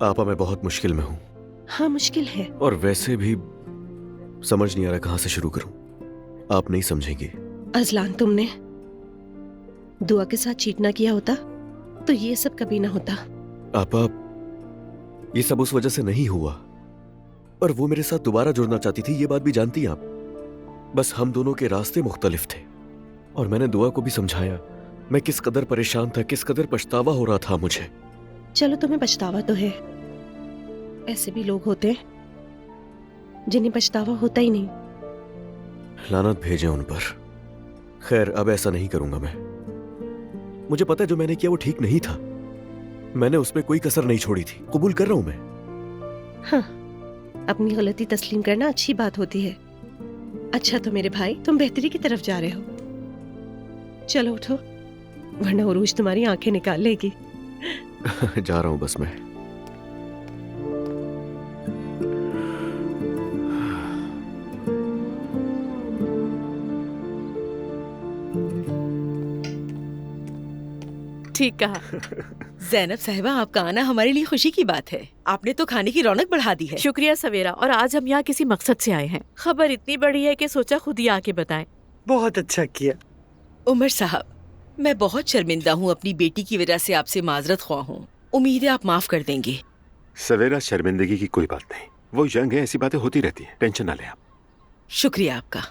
आपा मैं बहुत मुश्किल में हूँ हाँ मुश्किल है। और वैसे भी समझ नहीं आ रहा कहाँ से शुरू करूँ। आप नहीं समझेंगे। अजलान, तुमने दुआ के साथ चीट ना किया होता तो ये सब कभी ना होता। आपा ये सब उस वजह से नहीं हुआ, और वो मेरे साथ दोबारा जुड़ना चाहती थी, ये बात भी जानती हैं आप। बस हम दोनों के रास्ते मुख्तलिफ थे और मैंने दुआ को भी समझाया मैं किस कदर परेशान था, किस कदर पछतावा हो रहा था मुझे। चलो तुम्हें पछतावा तो है, ऐसे भी लोग होते हैं जिन्हें पछतावा होता ही नहीं। लानत भेजे उन पर। खैर अब ऐसा नहीं करूंगा मैं। मुझे पता है जो मैंने किया वो ठीक नहीं था, मैंने उसमें कोई कसर नहीं छोड़ी थी, कबूल कर रहा हूं मैं। हाँ, अपनी गलती तस्लीम करना अच्छी बात होती है। अच्छा तो मेरे भाई, तुम बेहतरी की तरफ जा रहे हो। चलो उठो, वरना उरूज तुम्हारी आंखें निकाल लेगी। जा रहा हूं बस मैं। ठीक कहा। ज़ैनब साहिबा, आपका आना हमारे लिए खुशी की बात है। आपने तो खाने की रौनक बढ़ा दी है। शुक्रिया सवेरा। और आज हम यहाँ किसी मकसद से आए हैं। खबर इतनी बड़ी है कि सोचा खुद ही आके बताएं। बहुत अच्छा किया। उमर साहब, मैं बहुत शर्मिंदा हूँ, अपनी बेटी की वजह से आपसे माजरत ख्वाह हूँ। उम्मीद है आप माफ कर देंगे। सवेरा, शर्मिंदगी की कोई बात नहीं, वो यंग है, ऐसी बातें होती रहती हैं, टेंशन ना लें आप। शुक्रिया आपका।